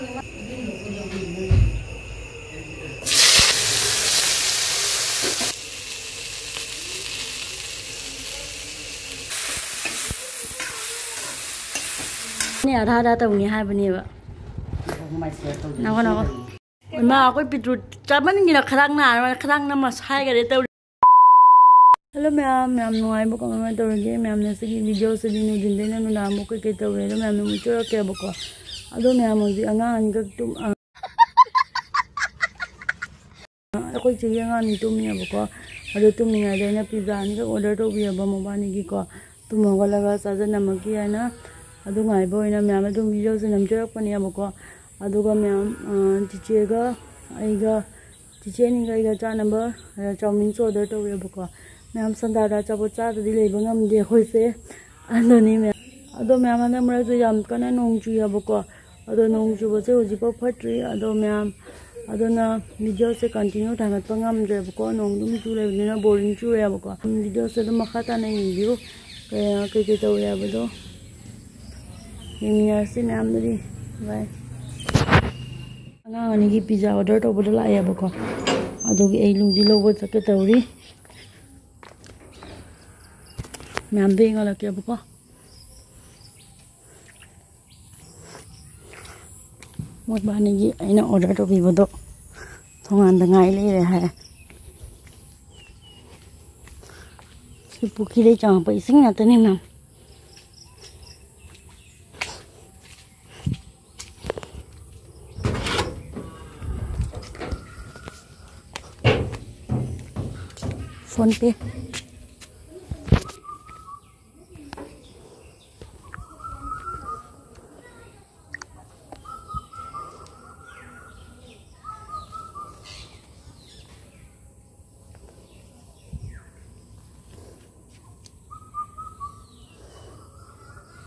นี่ท่าได้ตรงนี้ให้ปนี่แบบน้องก็น้องมาก็ปิดจุดจับมันนี่นะครั้งหน้ามันครั้งนั้นมาใช้กันได้เท่าHello ma'am, ma'am no ay buka ma'am tawage ma'am na sige video sa dinudin din na namo ko kay tawage ma'am mo chura kay buka ado ma'am mo di angng gagtum ako sige nga ni tumi buka ado tumi nga dai na pizza ni ka order to biya ba mo ba ni gi ko tumo ko laga sa na magi na ado ngai boy na ma'am ado video sa nam chura pa ni buka ado ga ma'am tiche ga ai ga tiche ni ga cha number chowmin so order to biya buka मैम संदारा चाबो चाद दिले बंगम दे होइसे अनोनी में अदो ma'am ना मरा जो याम कना नोंग जुया बको अदो नोंग जुबो से उजी पो फट्री अदो मैम अदो ना वीडियो से कंटिन्यू थांगत पंगम दे बको नोंग दुम जुले बिना बोरिंग जुया बको वीडियो से तो मखाता नहीं वीडियो के तो या बदो निमिया से मैम दरी बाय अंगा की पिज्जा ऑर्डर तो बदला आया बको अदो की ए लुजी लोगो सके तौरी मैम देंगे लगे बुको मोट बाने की अइना ऑर्डर तो भी बदो थोंगान दंगाई ले रहा है सिपुकी ले चांग पे इसिंग नाते नहीं मैम फोन पे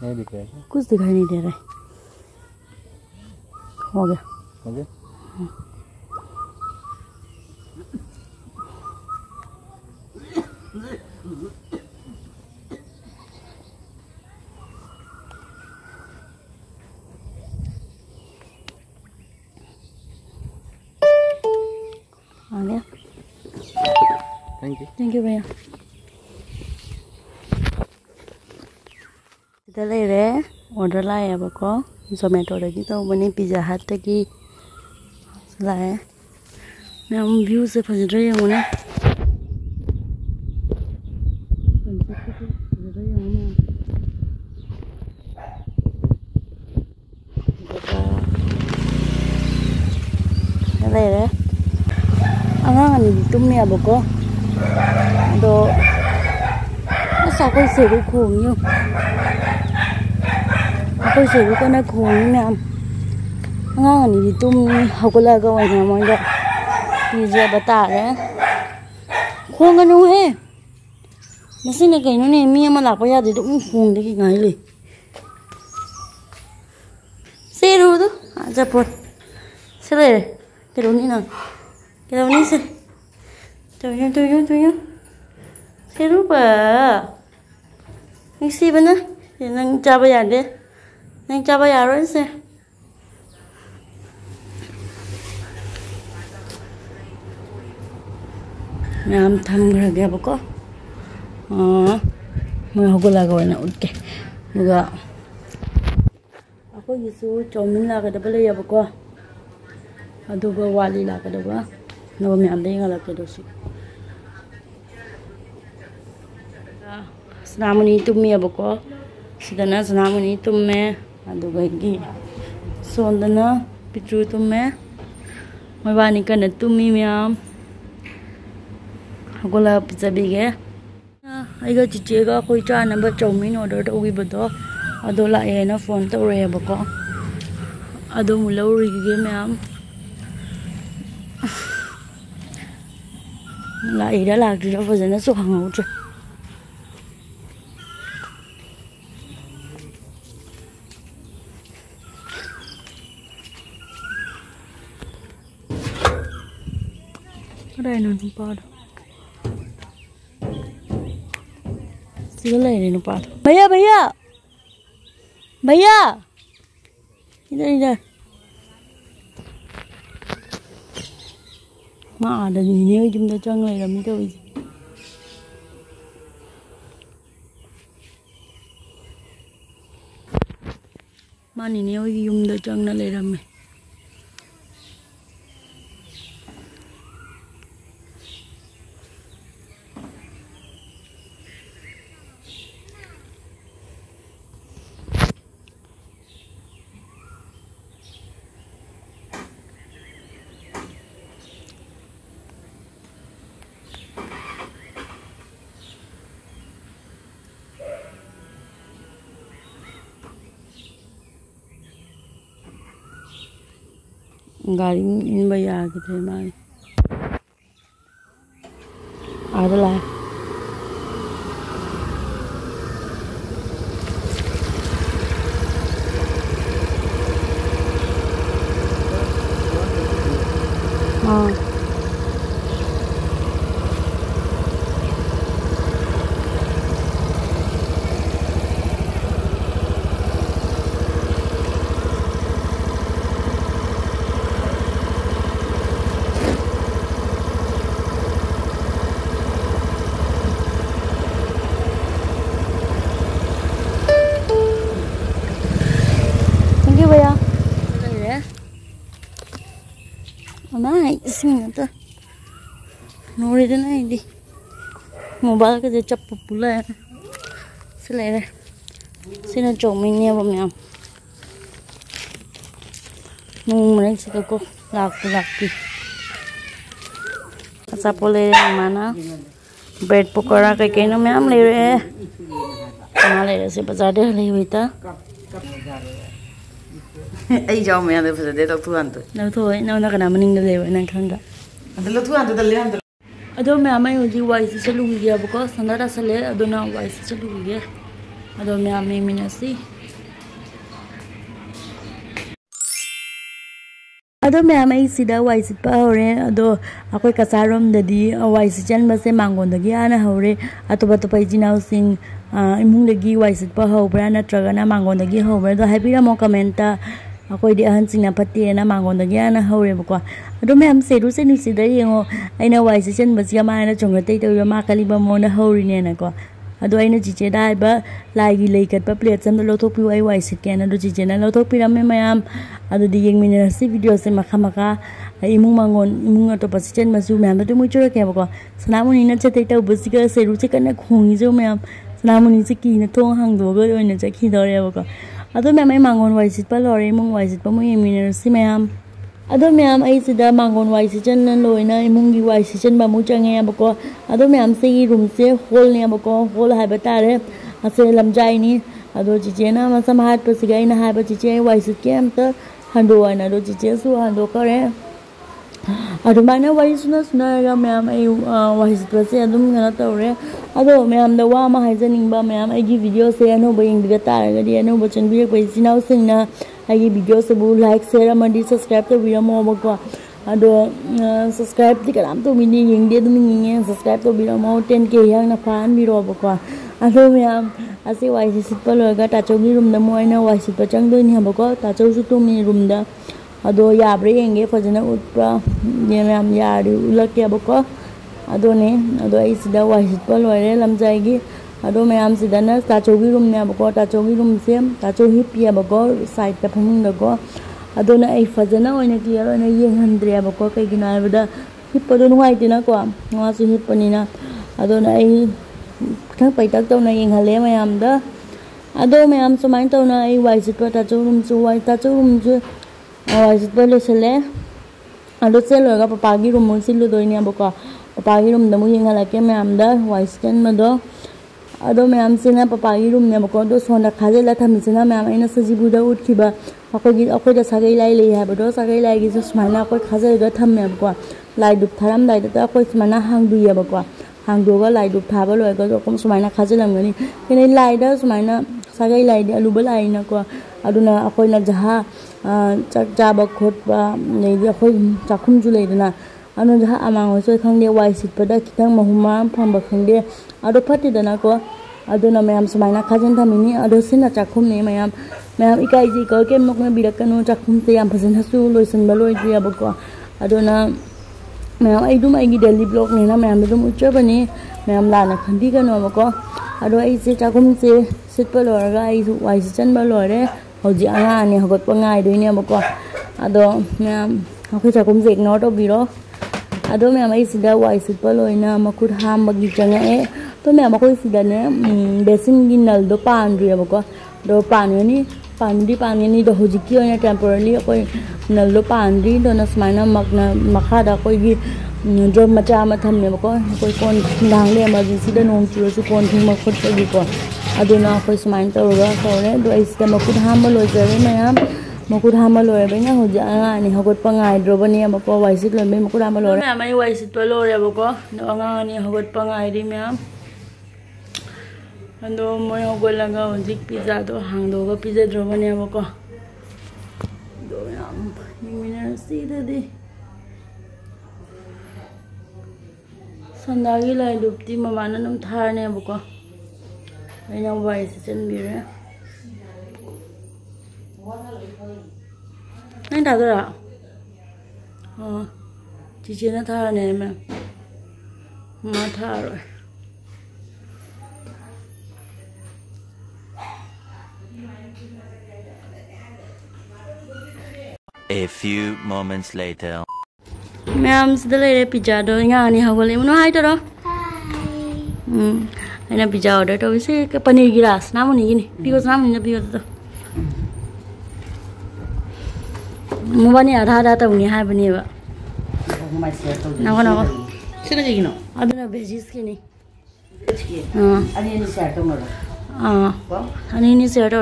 नहीं दिख रहा है कुछ दिखाई नहीं दे रहा है हो गया आ गया थैंक यू भैया ले रहे ऑर्डर लाए अब को जोमेटो लगी तो बने पिज़्ज़ा हट की लाए मैं हम व्यू से फंस रही हूँ ना ले रहे angng तुम्हें अब को तो sao कोई से भी खूब यूँ कोई से भी को ना खूब ma'am angng ni tum hawkala ga oina mo da pizza bata re khong anu he masina kai no ne mi ma la pa ya de dum khong de ki ngai le se ru do aja pot se le ke ro ni na ke ro ni se to yo se ru ba ni si ba na nang cha ba ya de nang cha ba ya ro se ma'am थम घर गया बको मैं हगला गवना उठके दुगा ako yisu chowmin la ka dabale ya bako aduga wali la ka daga no me ande ngala ka dosu snamuni tummi ya bako sidana snamuni tumme aduga gi sondana pitru tumme mabani kana tummi myam hagula pizza bige aiga chichega koi cha number chowmin order to wi bodo ado la e na phone to re bako ado mulori ge myam la e da la ri ro fazana so hangau tre đây nó không bao đâu cái này nó bao भैया इधर मा आदा निने जुमदा चंग Laramie तौइजे मा निने होगी युमदा चंगना लेरमे ngari in baya gitu emang ada lah Amai ising ata nore de nai di mobile ka je chap pula selere sina choming ne ba myam nung mane chi ko lakti asa pole mana bread pakora kai kai no myam le re kana le se bazar de le hoita ai jaw me ande fese de tu anto na thoi na kana maning de le na khanga adelo tu anto dalle anto ado me amai uji wise chalu gi ba ko sandara sale ado na wise chalu gi ado me amai minasi ado me amai sida wise pa hore ado akoi kasarom dadi wise chan ba se mangon dagi ana hore atoba to pai jinau sing imung dagi wise pa hobra na traga na mangon dagi hobra do happy ra mo commenta akoi di ahan sing na pati na mangon dagi ana hore ba ko ado me am se ru se nu sida yengo aina wise chan ba sia ma na chonga tei to ma kali ba mo na hori ne na ko ado aina chiche dai ba lai gi leikat pa plate sam lo thok pi wai wise ken ado chiche na lo thok pi ram me mayam ado di yeng min si video se makha imung mangon imung ato pasiten masu me am to mu chura ke ba ko sanamuni na che tei to busi ka se ru se kana khongi jo me am sanamuni se ki na thong hang do go oina che khi dore ba ko ado me mai mangon wise pa lore imung wise pa mu yeng min si me am ado me am ai sida mangon wise chen na loina imung gi wise chen ba mu change ba ko ado me am se gi room se hole ne ba ko hole ha ba ta re ase lamjai ni ado chiche na ma sam hat pa sigai na ha ba chiche wise kem ta hando ana do chiche su hando kare ado mana wise suna ga me am ai wise pa se adum ngana ta re ado me am da wa ma ha janing ba me am ai gi video se ano ba ing diga ta ga di ano ba chen bi pa sinau sing na ai video se bu like share amadi subscribe to video mo ba ado subscribe di karam to mini yeng de dum yeng subscribe to video mo 10k yang na fan bi ro ba ko ado me am ase wise sit pa lo ga ta chogi room da mo ina wise pa chang do ni ha ba ko ta chau su tu mi room da ado ya bre yeng ge fajana utpa ye me am ya ri ulak ya ba ko ado ne ado ai sida wise pa lo re lam jai gi ado me am sida na ta chogi room ne ba ko ta chogi room sem ta cho hip ya ba ko side ta phang da ko ado na ai fajana oina clear oina yeng handre ba ko kai gina ba da hip pa do nuai ti na ko nga su hip ni na ado na ai thang pai tak to na yeng hale ma am da ado me am somai to na ai wise pa ta cho room su wai ta cho room ju wise pa le sele ado se lo ga papa gi room mo sil lo do ni ba ko papa gi room da mu yeng hala ke me am da wise chen ma do ado me am sina papa gi room ne ba ko do sona khaje la thami sina me am aina sajibu da ut khiba akoi da sagai lai le ha ba do sagai lai gi sumana akoi khaje ga tham me ba ko lai dup tharam dai da akoi sumana hang du ya ba ko hang du ga lai dup tha ba loi ga ko sumana khaje lam gani kene lai da sumana sagai lai di alu ba lai na ko aduna akoi na jaha chak ja ba khot ba nei di akoi chakhum ju le na anu jaha amang ho soi khang de wai sit pa da kitang mahuma pham ba khang de ado phati da na ko aduna mayam sumaina khajan thamini ado sina chakhum ne mayam ikai ji ko kem nok na birak kanu chakhum te yam phasan hasu loisan ba loi dia ba ko aduna ma'am I daily blog ने ना ma'am उच्चबनी ma'am लाना खनबीगनोबको अदो अइसे चाकुम से सिटप लोरगा Y चनब लोरे हौजी अङाने हगोटप गाइदोइनेबको अदो ma'am अखोय चाकुम से ignore तौबीरो अदो मैम अइसिदा वाई सिटप लोइना मखुद हामबगी चंगाए तो मैम अखोय सिदाने बेसिन गी नलदो पानद्रियबको दो पानगनी पानी दो हौजिकी ओइना टेम्पोरली अखोय नलदो पानद्रि दोना समाइना मकना मखादा अखोयगी ड्रम मचा अमा थमनेबको अखोय कोन डांगले इमरजेंसी दा नोंग चुरसु कोन थिंग मखुदपगीको अदुना अखोय समाइन तौरगा तौरे दो अइसिदा मखुद हामबा लोइजरे मैम मखुद हामबा लोइबैना हौजि अङानि हगोटपा गाइद्रोबनी अमको वाइसिट लोइबै मखुद हामबा लोरे मैम आई वाइसिट लोरेबको दो अङानि हगोटपा गाइदि मैम अदो मोय हगोलगा हौजिक पिज्जा दो हांदोगा पिज्जाद्रोबनीबको दो मैम मिनरसीददी संदागी लाइदुप्ती ममाना नम थारनेबको अइना वाइसे चनबिरे नहीं थादरा चिचेना थारने मैम मा थारो A few moments later. Ma'am सिदा लेरे पिज्जा दो ngaani hagole muno hai toro aina pizza order to bise paneer gi ras namuni gini pigo namuni na pigo to mubani adha ta uni hai bani ba nago Sino jigino? aduna veggies ki ni Ani ni share to ngaro. ani ni share to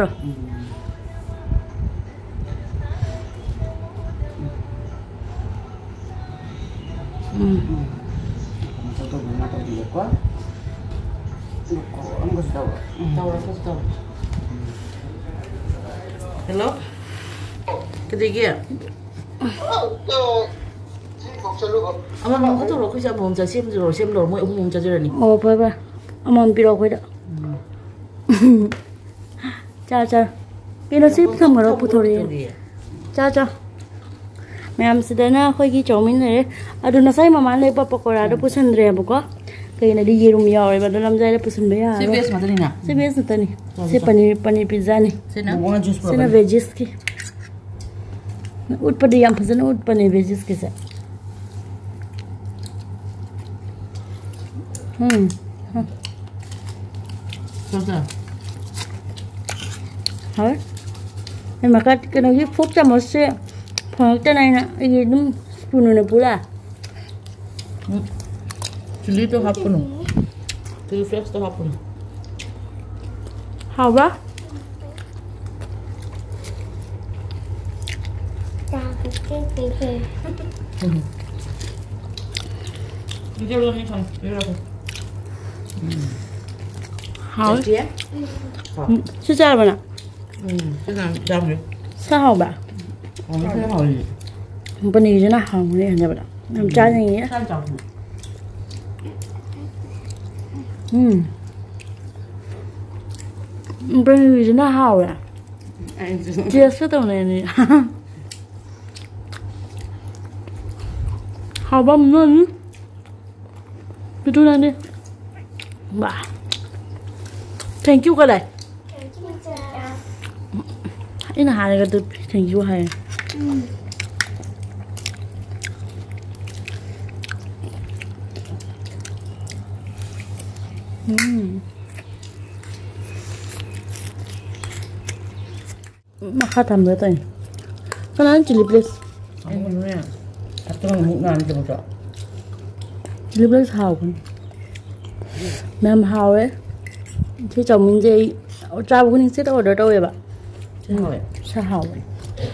Satu guna to dia ko. Ko am gusto. Tahu. Hello? Ketiga. Aman ko to ko siya mong sim lor mo mong jajerani. oh ba amon piro ko da cha pino sip samaro puthori cha मैम सिदना अखोयगी chowmein रे अदुना साइ mama लेप पकोड़ा दो पुसनद्रे बको कइना दि येरुम यावे बदो लमजाय पुसन बया Si bes matalina. से बेस नतनी से पनीर पिज्जा नि Sina bona juice से ना वेजिस की उट पडी याम फजन उट पनीर वेजिस के से Sota. हाय मैं मका कनगी फोक चमच से फोक नहीं ना ये तुम स्पून ने पूरा Chili to hapun. Chili flakes to hapun. हाँ बा Video lo ni kan. Video lo. हाँ Dia?是这样吧呢 Cái nào dầm đi. 三号吧 Nó thế nào gì? Paneer जो ना हाँ मुझे हंजा बता हम चार नहीं है Sao chồng? पनीर जो ना हाँ है Anh जैसे तो नहीं हाँ बम नहीं बेटू ना नहीं वाह थैंक यू कर ले इन हारे का तो थैंक यू है Maka tambah tuh. Kenapa chili please? Anh muốn nghe. Tôi là mụn nào đi chợ. Chili please hào con. Mẹ hào đấy. Thì chồng mình gì? Cha bố mình sẽ order đâu vậy bạn? Thế hỏi. Sao hào vậy?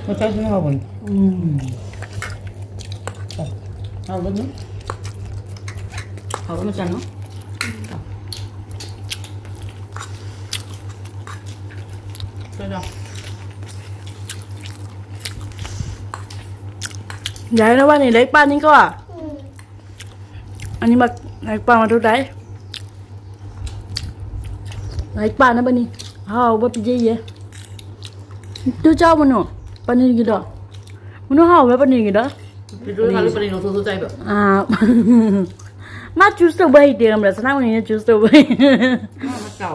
Nó chắc thế nào vậy? Hào vẫn nữa. Hào nó chăn nó. Thế nào? Vậy nó bạn này lấy pan đi cơ à? Anh mà lấy pan mà đâu đấy? Lấy pan nó bên đi. Hào bắp gì vậy? Tôi cho mình nó paneer gitu. Mana hao berapa nih gitu? พี่ดูเขาเรียกประเด็นเราตัวใจแบบมาจูสตัวใบเดียวแบบสนามนี้จูสตัวใบมาเก่า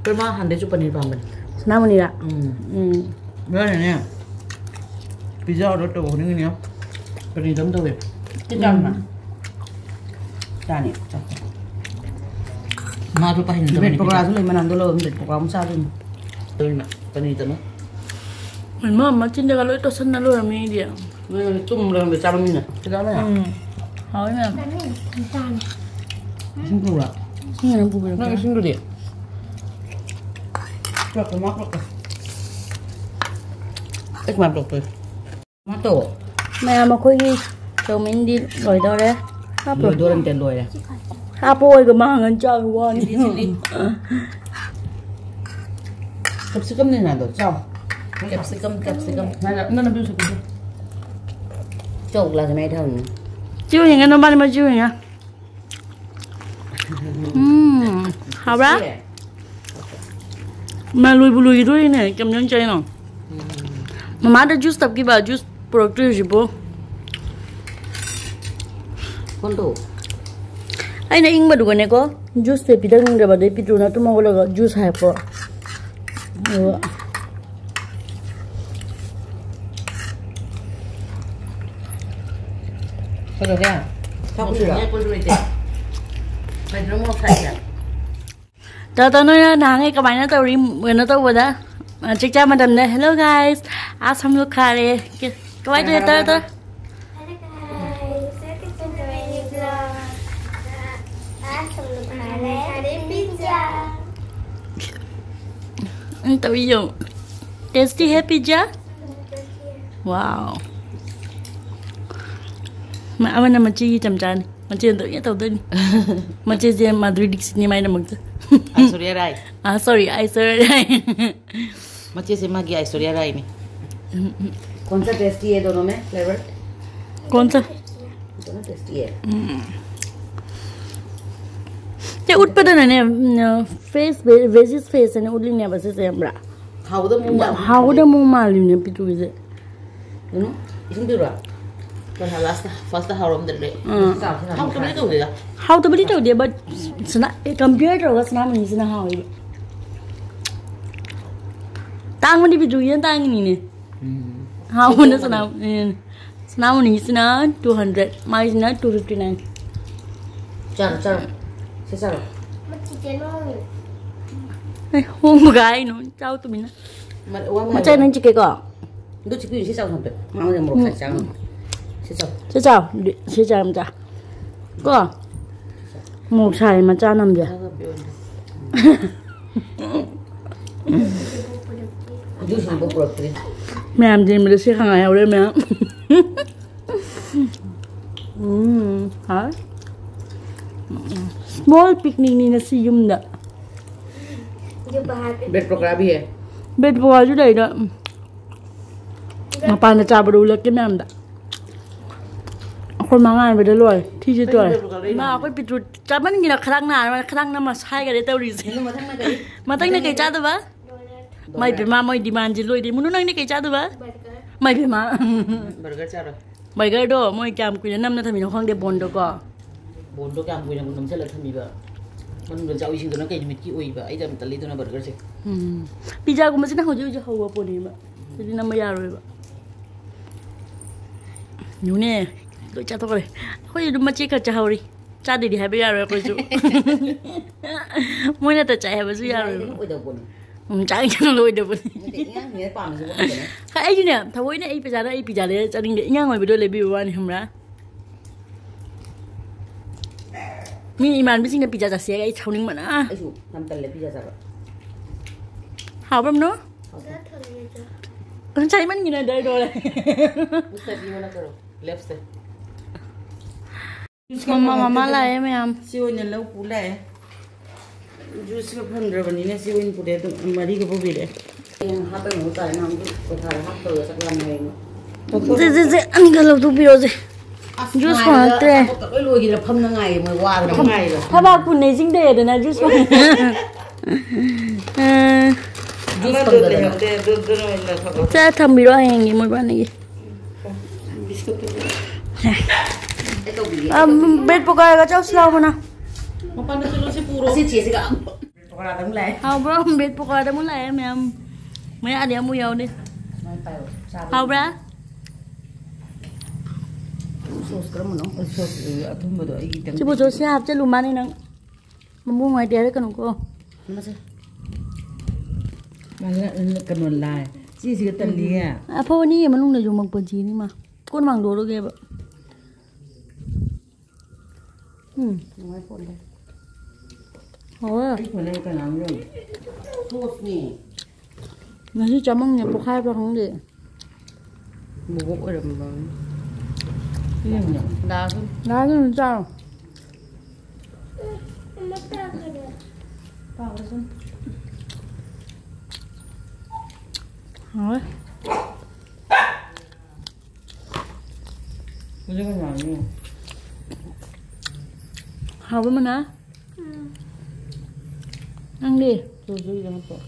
เป็นว่าหันได้จุปนิบางมันสนามนี้ละเมื่อไหร่เนี่ยพิซซ่ารสตัวนี้เนี่ยปนิต้มตัวแบบที่จำนะจานนี้มาทุกประเห็นตัวนี้ปกติเลยมันนั่นตัวเราเป็นปกติมุสาลิมตัวนี้ปนิต้มเหมือนมาจิ้นเดียวกันเลยตัวฉันนั่นเลยมีเดียวมันจุ่มเลยไปจำมันเนี่ยจะได้ไหม好呀。辛苦了。那个辛苦点。这个嘛，这个嘛不对。嘛多。แม่มาคุยโจมินดีลอยตัวเลยลอยตัวเต็มลอยเลยข้าป่วยก็มาเงินเจ้าวัวนี่กับซิกัมนี่นะตัวเจ้ากับซิกัมนั่นเป็นสุกุลโจกเราจะไม่ถึงจิ้วอย่างงั้นน้องบ้านมาจิ้วอย่างงี้好吧มาลุยบุลุยด้วยเนี่ยกำลังใจหน่อยมาได้จูสตับกี่บาทจูสโปรตีนสิบคนโตไอ้เนี่ยอิงมาดูกันเนี่ยก็จูสเตปิดกันเดี๋ยวมาได้ปิดดูนะตุ้มเอาเลยก็จูสให้พอเขาจะแค่ชอบชื่อเนี่ยคนรวยเด็กไปตรงมอใครอ่ะแต่ตอนนี้นางไอ้กระบายนั่นตัวริมเหมือนนั่นตัววัดนะจิ๊กจ้ามาดำเนี่ย Hello guys อาสามลูกค้าเลยกระบายตัวHello guys Tahu yung tasty happy ja? Wow. Apa nama ciri jam-jam? Macam tu ya tahu tu ni. Macam je Madrid di sini main nama tu. Aishwarya Rai. Sorry Aishwarya Rai. Macam se magi Aishwarya Rai ni. कौन सा tasty है दोनों में flavour? कौन सा? दोनों tasty है. ते उत्पादन है ना फेस वेजिस फेस है ना उल्ली नहीं बस ऐसे हमरा हाउ द मुंह मालूम नहीं पिटू इसे you know इसमें भी रहा पर last first हाउ हम दे हाउ तो बड़ी तो दिया हाउ तो बड़ी तो दिया but सना कंप्यूटर होगा सना में सना हाउ ये तांग में पिटू ये तांग नहीं ने हाउ में सना में सना 200 माइस ना 259 चल sao không gái nó cháu tụi mình mà chơi nên chỉ cái cỏ đôi chỉ cái sao không được mau giờ một phải sao sẽ chào em cha có một xài mà cha nằm giờ mẹ làm gì mà được xếp hàng ngày hầu đây mẹ hả small picnic ni nasi yum dah. Bed program भी है. Bed program juga ada. Apa nak coba dulu lagi macam dah. Aku mangan beda luar, tiga tu. Ma aku pitu. Coba ni kita kerang nama saya kada tahu risi. Matang nak kerja tu ba? Mai bima mai demand je luar di. Munu nang ni kerja tu ba? Mai bima. Burger cara. Burger do, mai jam kuya nam na thami nong de bondo ko. बोंडो क्या मुझे नम से लथमी बा मन गल जाऊ इसिंग दोना कई मिट की ओई बा आई जम तली दोना बर्गर से पिज्जा को मसिना हो जो हवा पोनी बा तदी नम या रोय बा नुने तो चा तो करे खोय दु मची का चाहौरी चा दे हाबे या रोय कोजु मोइना त चाहे बसु या रोय ओइ दो बोनी चा के लोय दो बोनी ने पाम से बोनी खा ai ने थवoi ने ai पिज्जा ले चादिंग दे इंगा ngoi बदो ले बि बा नि हमराมีอีมันไม่ใช่ในปีจ่าจะเสียไอ้ชาวนิ่งมันนะไอ้ชูทำแต่เลยปีจ่าจะหาแบบเนาะใช่มันอยู่ในเดย์โดเลยมุสเตปีมันก็รู้เล็บส์มาอะไรไหมครับซีวันนี้เราพูดเลยจูสกับพันเดือนวันนี้เนี่ยซีวันพูดเลยตรงมาดีกับพวกพี่เลยยังฮับไปหมูจ่ายน้ำก็ถ่ายฮับเตอร์สักวันเองเจ๊อันนี้ก็เราดูพี่โอเจ๊จูสมาเตะไอ้รวยกินแล้วพัมยังไงมือว่าทำไงเลยถ้าบอกคุณในจริงเด็ดนะจูสมาจูสมาเตะจะทำบิโร่ยังไงมั้งบ้านนี้ Bed pokoknya kacau selalu mana? Mapan na sila si puro. Kasi cheese ka. Pokoknya tang mulai. Bro, bed pokoknya mulai ma'am. May ada yang muyaw ni. Bro. Sauce ka mo no? Sauce atum ba do ay gitang. Si Bojo siap je lumayan nang. Membungai dia kan ko. Masa. Mala kanun lai. Cheese ka tali ya. Apa ni man lung na yung magpaji ni ma. Kun mang do ge ba. Nói phone đây. Cái này cái nào rồi? Sauce nè. Ngasi chấm nhà bột khai vào không đi. Bột ở đầm vàng. Cái gì nhỉ? Đá thôi. Đá cái gì sao? Hỏi. Cái gì cái nào nhỉ? Hào với mình hả? Ăn đi. Tôi giữ cho nó tốt.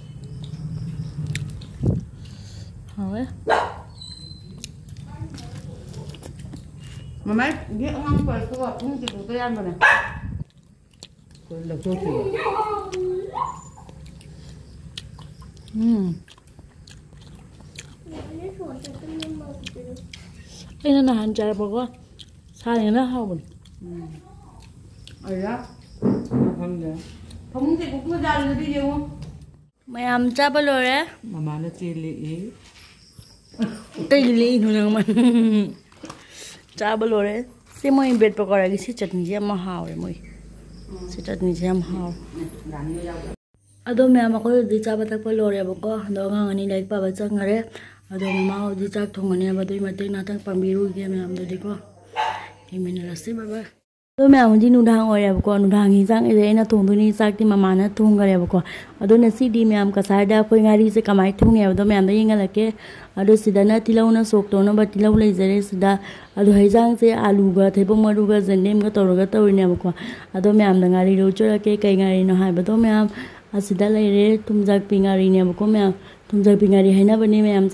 Hỏi. Mà mấy cái ông ăn phải có không chỉ tôi ăn rồi này. Tôi là tôi chỉ. Ini nah hancar pokok. Sayang lah hau. Ở đó. Không được. Không thì cũng ra được đi không? Mày làm cha bao lâu đấy? Mà nó chỉ lì. Cái gì nữa nè mình. Cha bao lâu đấy? Thế mày bed pokok lagi si chutney jam hau đấy mày. Si chutney jam hau. Ado mẹ mà có đi cha bắt tak bao lâu đấy boko. Đó ngang anh lại pa bắt chắc ngare. Ado mama đi chắc thong anh em bắt mày nát tak pambiru kia mẹ làm được không? Thì mình là xí baba. Tôi mẹ muốn đi nung đàng rồi boko nung đàng hình dạng ấy na thong tôi đi chắc thì mama na thong cái boko. Ado nasi di mẹ cái sai đã coi ngari se kamai thong nè. Ado mẹ đây nghe là cái ado sida na tilau na sok to na ba tilau lấy zare sida. Ado hình dạng se alu ga thai bông maru ga zendem ga tau nè boko. Ado mẹ làm ngari đồ cho cái cây ngari nó hai bado mẹ asida lấy re tumjak pingari nè boko mẹ tumjak pingari hay na bani mẹ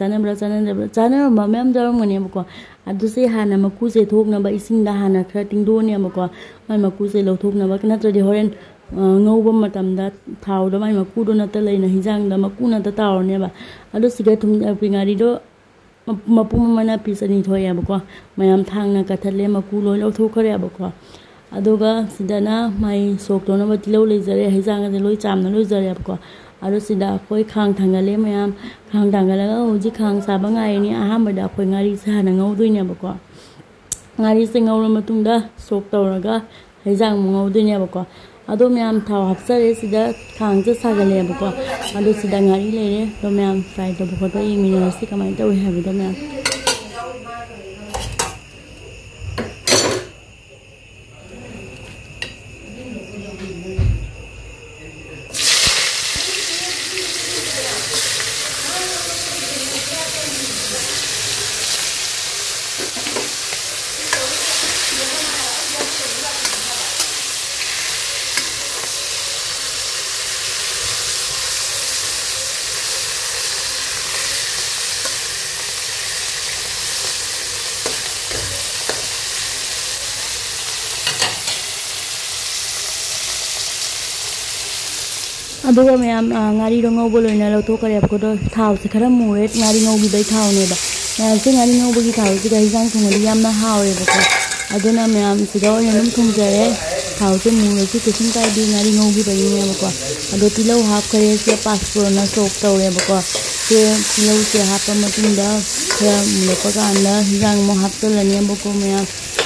chana mà mẹ jarong mane boko. Ado se hana maku se thok na ba ising da hana khra tingdo nè boko. Mai maku se lo thok na ba kana tra di horen ngau ba matam da thau da mai maku do na ta lei na hijang da maku na ta taw nè ba. Ado siga tumjak pingari do mapu mana pisani thoya boko. Mayam thang na kathale maku lo lo thok khare boko. Aduga sidana mai sok to na ba tilau le zare hijang ga loi cham na loi zare boko. Ado sida khoi khang thangale mayam khang thangala hoji khang sa ba ngai ni aham ba da khoi ngari sa na ngau dui ne bako ngari se ngau ma tung da sok to raga hijang mo ngau dui ne bako. Ado mayam thau hapsare sida khang je sa ga le bako. Ado sida ngari le re do mayam fry to bako to yi mi na si kamai to ha bi do mayam aduga mayam ngari do ngau boloi na lo to kare ko do thau se khara mure ngari ngau bi bai thau ne ba mayam se ngari ngau bi thau se ga hijang thong ri yam na haw re ba aduna mayam se do ya num thong jare thau se mure se kisim kai bi ngari ngau bi bai ne ba ko ado tilo hap kare se passport na sok to re ba ko se tilo se hap ma tin da ya mule pa kan da hijang mo hap to la ne ba ko mayam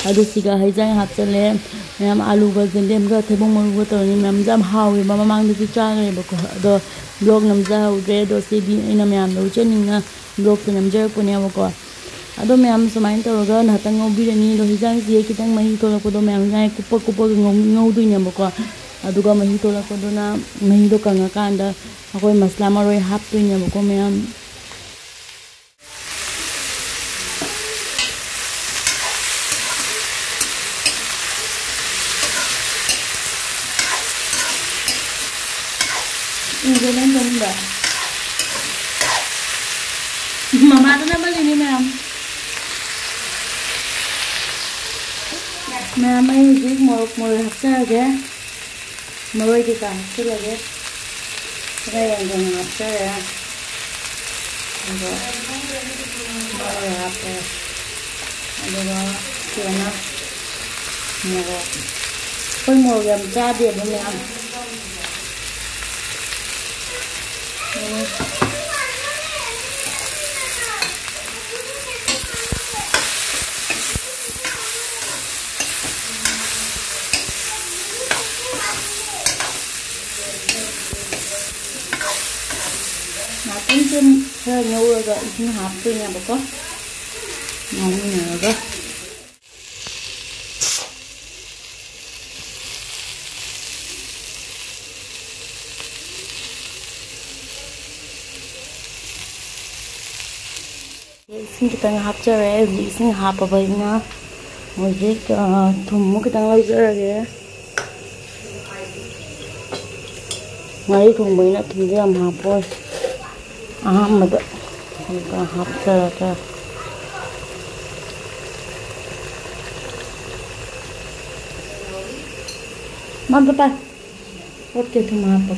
ado siga hijang hap chale mayam alu ga zendem ga thebong maru ga to ni mayam jam hawi ba mamang de cha ga ba ko do blog nam za hu re do se bi ina mayam lo chen ni na blog se nam jer ko ne ba ko ado mayam samain to ga na tang ngo bi ni do hijang ji ki tang mahi to ko do mayam ngai kupa ngau du ne ba ko adu ga mahi to la ko do na mahi do ka nga kan da akoi masla ma roi hap tu ne ba ko mayam Jalan benda. Mama tu nak beli ni ma'am. Mẹ mấy cái một hộp ra kìa. Mới thì cả chứ là cái đây là còn hộp ra rồi à. Rồi. Rồi hộp rồi. Rồi tiền nó. Rồi. Ôi mồi gầm ra điện cho mẹ. Cũng hơi nhô rồi xin hộp tôi nha bà con ngon như này rồi xin kita ngahap cerai xin ngahap apa ini mujik thummu kita ngai cerai ngai thum bina kini am hapoi ahmad kita hap cerai mantap pak oke thum hap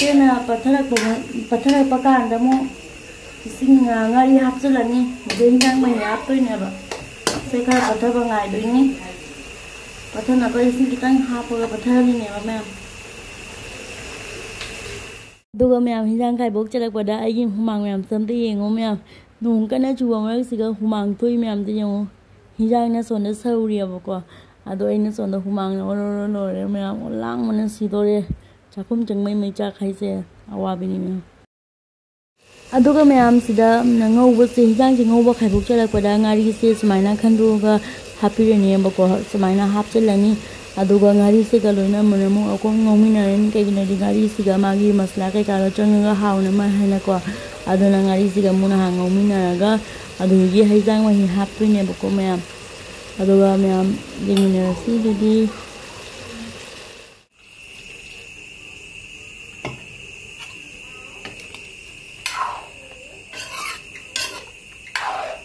Kena pathara pakan damo sing ngari hap jalani dendang mai hap toi ne ba se kha pathara ba ngai doi ni pathana ba sing kitang hap ga pathara ni ne ba ma'am duga ma'am hinjang khai bok chalak ba da ai gi humang ma'am sam te yengo ma'am nung kana chu ma si ga humang toi ma'am te yengo hinjang na son da sau ri ba ko ado ai na son da humang no re ma'am lang man si do re Chakum chang mai cha khai se awa bini me aduga mayam sida ngau ba se hijang je ngau ba khai buk chala pada ngari se smaina khandu ga happy ne ba ko smaina hap chalani aduga ngari se ga loina munamu akong ngomi na ren ke gina di ngari se ga magi masla ke kala chang ga hauna ma haina ko aduna ngari se ga muna ha ngomi na ga adu gi hijang ma hi hap ne ba ko mayam aduga mayam dingina si di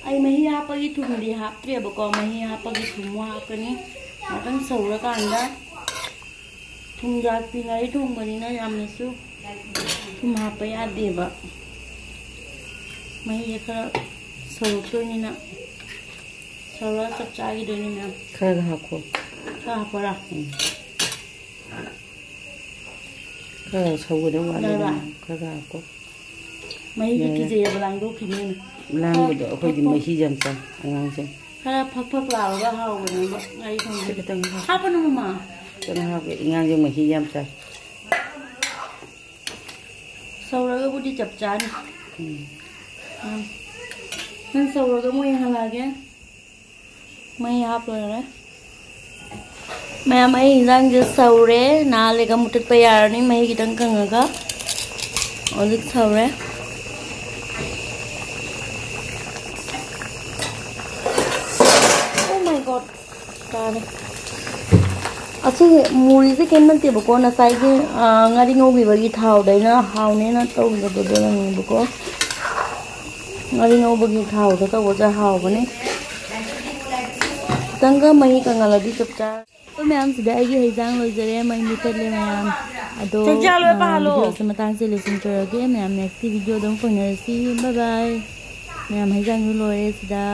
ai mahi hapa gi thum di hap tre ba ko mahi hapa gi thum wa ka ni ma kan sau ra kan da thum ja pi ngai thum ba ni na yam na su thum hapa ya de ba mahi ka sau to ni na sau ra chap cha gi de ni na khara hap ko ka hapa ra khara sau ga da wa da khara hap ko mahi ki je ba lang do ki ni na lang do khoi di mahi jam sa angang se khara phak phak la ga hau ba ni ba ngai thum ke tang ha pa no ma tan ha ke ingang je mahi jam sa sau ra ga bu di chap cha ni nan sau ra ga mo yang la ge mai hap lo ra ma'am ai rang je sau re na le ga mutat pa yar ni mai ki tang kang ga olik sau re अच्छे मूरी से केन बनते बको ना साई के ngari ngobi bagi thau dai na haw ne na to do do na ni bako ngari ngobi thau to to ja haw bane tanga mai ka ngala di chapcha to ma'am sida ai gi hejang loi jare mai mi tet le ma'am ado chapcha loi pa halo se matang se lesson to ge ma'am next video dong phone si bye bye ma'am hejang loi sida